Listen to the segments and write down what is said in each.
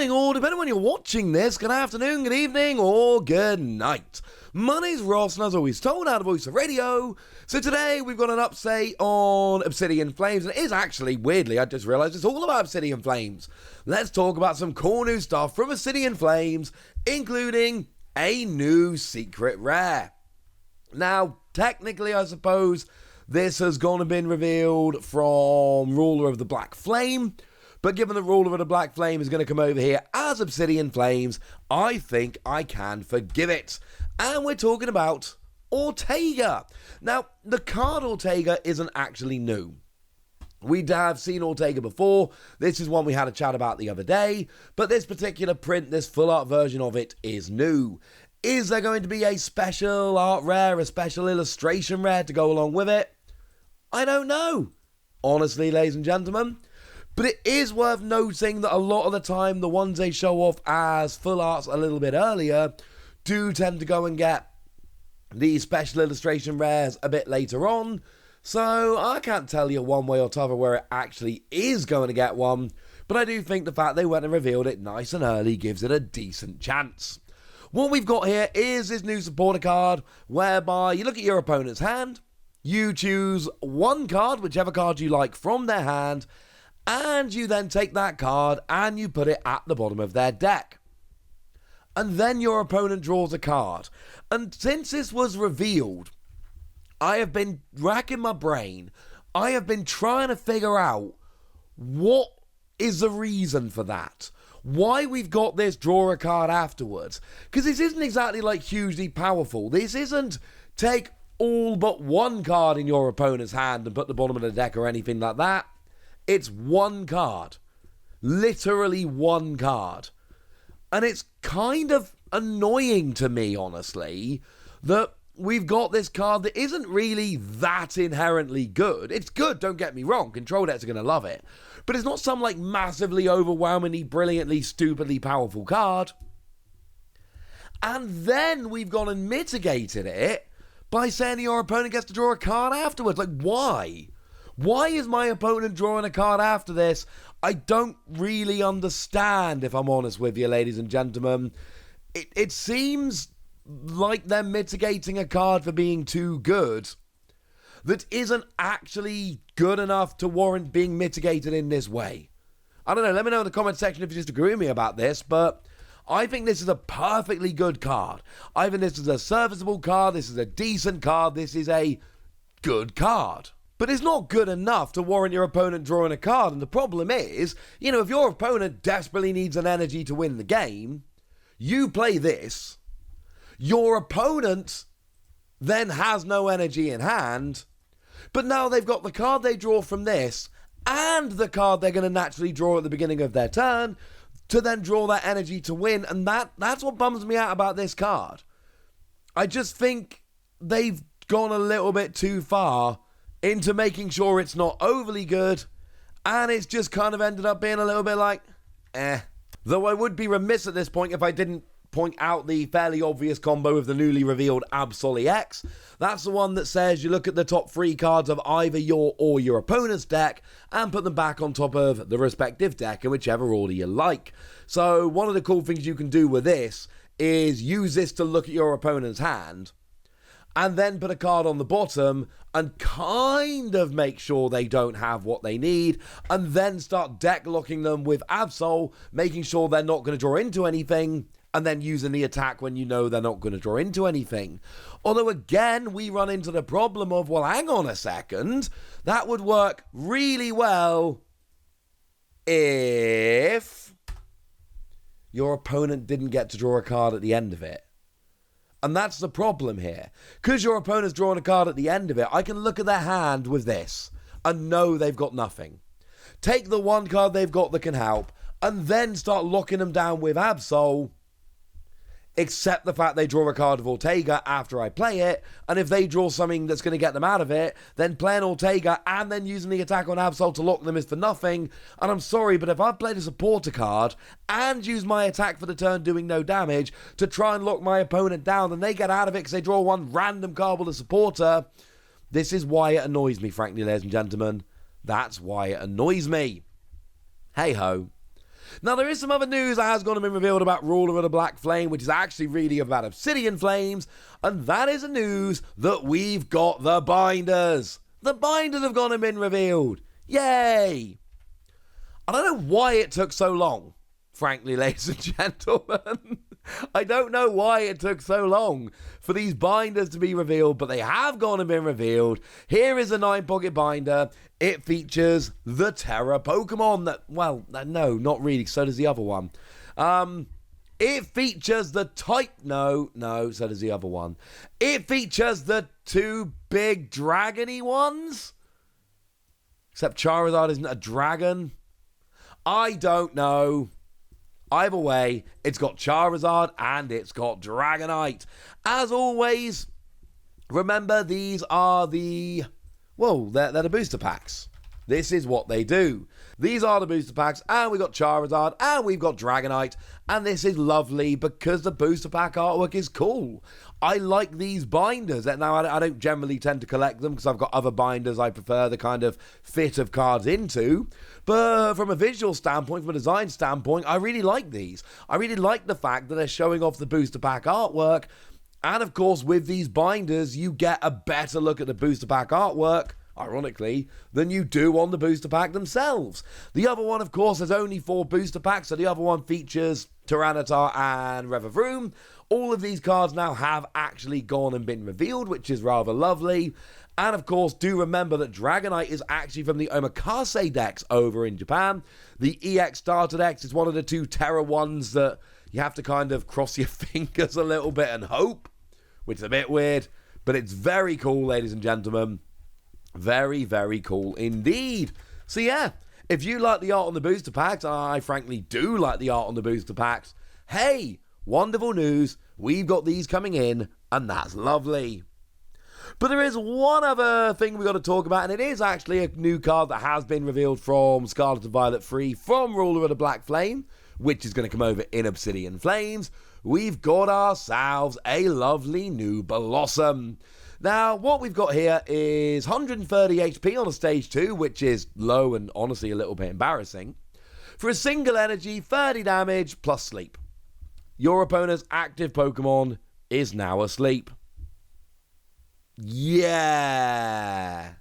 morning, or depending on when you're watching this, good afternoon, good evening, or good night. My name's Ross, and as always told, out of Voice of Radio. So today we've got an update on Obsidian Flames, and it is actually, weirdly, I just realised it's all about Obsidian Flames. Let's talk about some cool new stuff from Obsidian Flames, including a new secret rare. Now, technically, I suppose this has gone and been revealed from Ruler of the Black Flame, but given the Ruler of the Black Flame is going to come over here as Obsidian Flames, I think I can forgive it. And we're talking about Ortega. Now, the card Ortega isn't actually new. We have seen Ortega before. This is one we had a chat about the other day, but this particular print, this full art version of it, is new. Is there going to be a special art rare, a special illustration rare to go along with it? I don't know, honestly, ladies and gentlemen. But it is worth noting that a lot of the time, the ones they show off as full arts a little bit earlier do tend to go and get the special illustration rares a bit later on. So I can't tell you one way or t'other where it actually is going to get one. But I do think the fact they went and revealed it nice and early gives it a decent chance. What we've got here is this new supporter card, whereby you look at your opponent's hand, you choose one card, whichever card you like from their hand, and you then take that card and you put it at the bottom of their deck. And then your opponent draws a card. And since this was revealed, I have been racking my brain. I have been trying to figure out what is the reason for that. Why we've got this draw a card afterwards. Because this isn't exactly like hugely powerful. This isn't take all but one card in your opponent's hand and put the bottom of the deck or anything like that. It's one card. Literally one card. And it's kind of annoying to me, honestly, that we've got this card that isn't really that inherently good. It's good, don't get me wrong. Control decks are going to love it. But it's not some, like, massively, overwhelmingly, brilliantly, stupidly powerful card. And then we've gone and mitigated it by saying your opponent gets to draw a card afterwards. Like, why? Why is my opponent drawing a card after this? I don't really understand, if I'm honest with you, ladies and gentlemen. It seems like they're mitigating a card for being too good that isn't actually good enough to warrant being mitigated in this way. I don't know, let me know in the comment section if you disagree with me about this, but I think this is a perfectly good card. I think this is a serviceable card, this is a decent card, this is a good card. But it's not good enough to warrant your opponent drawing a card, and the problem is, you know, if your opponent desperately needs an energy to win the game, you play this, your opponent then has no energy in hand, but now they've got the card they draw from this, and the card they're going to naturally draw at the beginning of their turn, to then draw that energy to win, and that's what bums me out about this card. I just think they've gone a little bit too far into making sure it's not overly good, and it's just kind of ended up being a little bit like, eh. Though I would be remiss at this point if I didn't point out the fairly obvious combo of the newly revealed Absol EX. That's the one that says you look at the top 3 cards of either your or your opponent's deck and put them back on top of the respective deck in whichever order you like. So one of the cool things you can do with this is use this to look at your opponent's hand and then put a card on the bottom and kind of make sure they don't have what they need, and then start deck locking them with Absol, making sure they're not going to draw into anything, and then using the attack when you know they're not going to draw into anything. Although again, we run into the problem of, well, hang on a second, that would work really well if your opponent didn't get to draw a card at the end of it. And that's the problem here. Because your opponent's drawing a card at the end of it, I can look at their hand with this and know they've got nothing. Take the one card they've got that can help, and then start locking them down with Absol, except the fact they draw a card of Ortega after I play it, and if they draw something that's going to get them out of it, then playing Ortega and then using the attack on Absol to lock them is for nothing. And I'm sorry, but if I've played a supporter card and use my attack for the turn doing no damage to try and lock my opponent down, and they get out of it because they draw one random card with a supporter, this is why it annoys me, frankly, ladies and gentlemen. That's why it annoys me. Hey-ho. Now, there is some other news that has gone and been revealed about Ruler of the Black Flame, which is actually really about Obsidian Flames, and that is the news that we've got the binders. The binders have gone and been revealed. Yay! I don't know why it took so long, frankly, ladies and gentlemen. I don't know why it took so long for these binders to be revealed, but they have gone and been revealed. Here is a 9-pocket binder. It features the Terra Pokemon that, well, no, not really. So does the other one. It features the type, no, so does the other one. It features the 2 big dragony ones. Except Charizard isn't a dragon. I don't know. Either way, it's got Charizard and it's got Dragonite. As always, remember these are they're the booster packs. This is what they do. These are the booster packs, and we've got Charizard, and we've got Dragonite, and this is lovely because the booster pack artwork is cool. I like these binders. Now, I don't generally tend to collect them because I've got other binders I prefer the kind of fit of cards into, but from a visual standpoint, from a design standpoint, I really like these. I really like the fact that they're showing off the booster pack artwork, and of course, with these binders, you get a better look at the booster pack artwork, ironically, than you do on the booster pack themselves. The other one, of course, has only 4 booster packs, so the other one features Tyranitar and Revavroom. All of these cards now have actually gone and been revealed, which is rather lovely. And of course, do remember that Dragonite is actually from the Omakase decks over in Japan. The EX starter decks is one of the 2 Terra ones that you have to kind of cross your fingers a little bit and hope, which is a bit weird, but it's very cool, ladies and gentlemen. Very, very cool indeed. So yeah, if you like the art on the booster packs, I frankly do like the art on the booster packs, hey, wonderful news, we've got these coming in, and that's lovely. But there is one other thing we've got to talk about, and it is actually a new card that has been revealed from Scarlet and Violet 3 from Ruler of the Black Flame, which is going to come over in Obsidian Flames. We've got ourselves a lovely new Bellossom. Now, what we've got here is 130 HP on a stage 2, which is low and honestly a little bit embarrassing. For a single energy, 30 damage plus sleep. Your opponent's active Pokemon is now asleep. Yeah.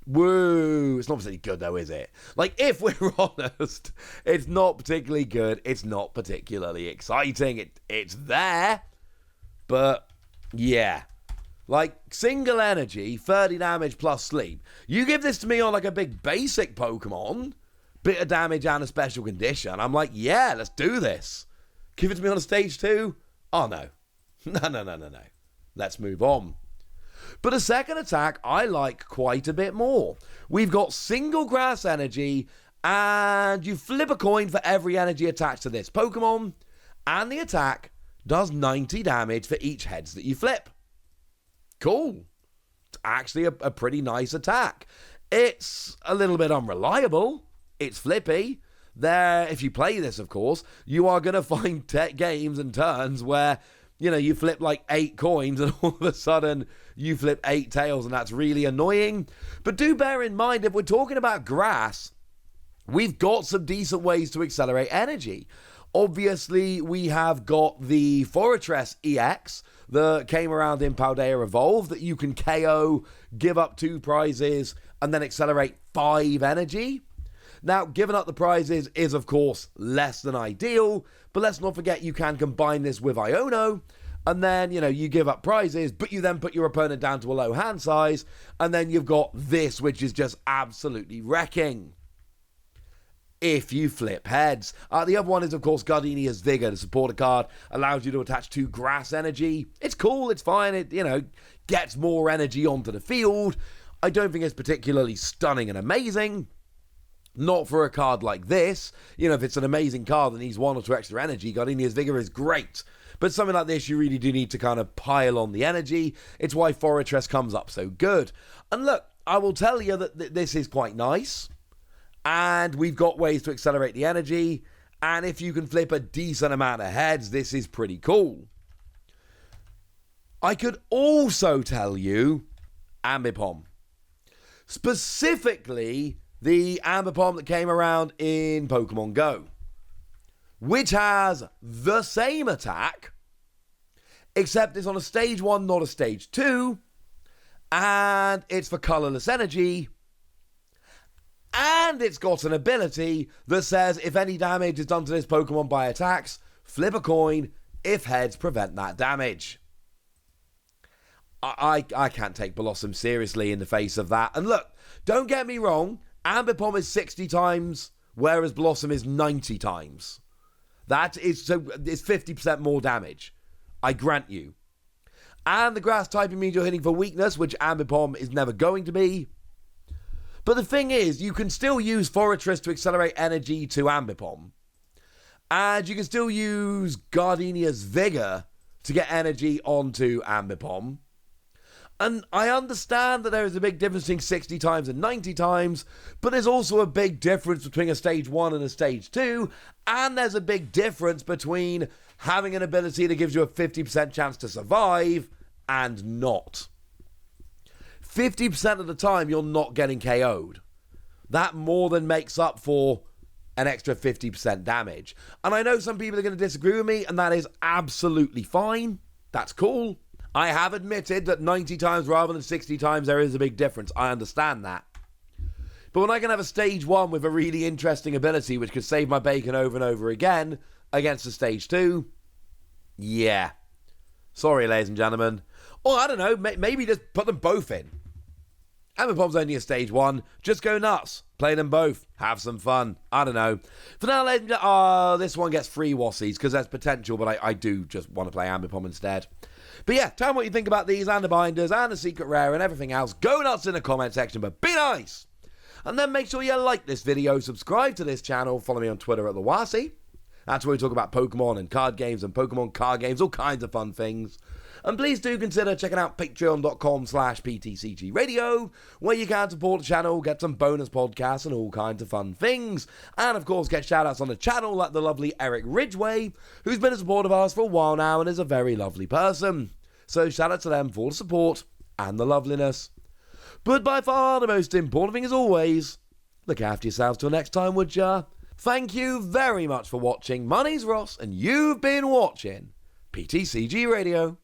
Woo. It's not particularly good though, is it? Like, if we're honest, it's not particularly good. It's not particularly exciting. It's there. But, yeah. Like, single energy, 30 damage plus sleep. You give this to me on like a big basic Pokemon, bit of damage and a special condition. I'm like, yeah, let's do this. Give it to me on a stage 2? Oh, no. No. Let's move on. But a second attack I like quite a bit more. We've got single grass energy, and you flip a coin for every energy attached to this Pokemon, and the attack does 90 damage for each heads that you flip. Cool. It's actually a pretty nice attack. It's a little bit unreliable. It's flippy. If you play this, of course, you are going to find games and turns where, you know, you flip like 8 coins and all of a sudden you flip 8 tails, and that's really annoying. But do bear in mind, if we're talking about grass, we've got some decent ways to accelerate energy. Obviously, we have got the Fortress EX that came around in Paldea Evolved that you can KO, give up 2 prizes, and then accelerate 5 energy. Now, giving up the prizes is, of course, less than ideal, but let's not forget you can combine this with Iono, and then, you know, you give up prizes, but you then put your opponent down to a low hand size, and then you've got this, which is just absolutely wrecking. If you flip heads. The other one is, of course, Gardenia's Vigor. The supporter card allows you to attach 2 grass energy. It's cool, it's fine, it, you know, gets more energy onto the field. I don't think it's particularly stunning and amazing. Not for a card like this. You know, if it's an amazing card that needs 1 or 2 extra energy, Gardenia's Vigor is great. But something like this, you really do need to kind of pile on the energy. It's why Fortress comes up so good. And look, I will tell you that this is quite nice. And we've got ways to accelerate the energy. And if you can flip a decent amount of heads, this is pretty cool. I could also tell you Ambipom. Specifically, the Ambipom that came around in Pokemon Go, which has the same attack, except it's on a stage 1, not a stage 2, and it's for colorless energy, and it's got an ability that says if any damage is done to this Pokemon by attacks, flip a coin. If heads, prevent that damage. I can't take Bellossom seriously in the face of that. And look, don't get me wrong, Ambipom is 60 times, whereas Bellossom is 90 times. It's 50% more damage. I grant you. And the grass typing means you're hitting for weakness, which Ambipom is never going to be. But the thing is, you can still use Forretress to accelerate energy to Ambipom. And you can still use Gardenia's Vigor to get energy onto Ambipom. And I understand that there is a big difference between 60 times and 90 times, but there's also a big difference between a stage 1 and a stage 2, and there's a big difference between having an ability that gives you a 50% chance to survive and not. 50% of the time, you're not getting KO'd. That more than makes up for an extra 50% damage. And I know some people are going to disagree with me, and that is absolutely fine. That's cool. I have admitted that 90 times rather than 60 times there is a big difference. I understand that. But when I can have a stage 1 with a really interesting ability which could save my bacon over and over again against a stage 2, yeah. Sorry, ladies and gentlemen. Or, I don't know, maybe just put them both in. Ambipom's only a stage 1. Just go nuts. Play them both. Have some fun. I don't know. For now, ladies and gentlemen, this one gets free Wassies because there's potential, but I do just want to play Ambipom instead. But yeah, tell me what you think about these and the binders and the secret rare and everything else. Go nuts in the comment section, but be nice. And then make sure you like this video, subscribe to this channel, follow me on Twitter at the Wassie. That's where we talk about Pokemon and card games and Pokemon card games, all kinds of fun things. And please do consider checking out patreon.com/PTCG Radio, where you can support the channel, get some bonus podcasts and all kinds of fun things. And of course, get shout-outs on the channel like the lovely Eric Ridgway, who's been a supporter of ours for a while now and is a very lovely person. So shout out to them for the support and the loveliness. But by far the most important thing is always, look after yourselves till next time, would ya? Thank you very much for watching. My name's Ross, and you've been watching PTCG Radio.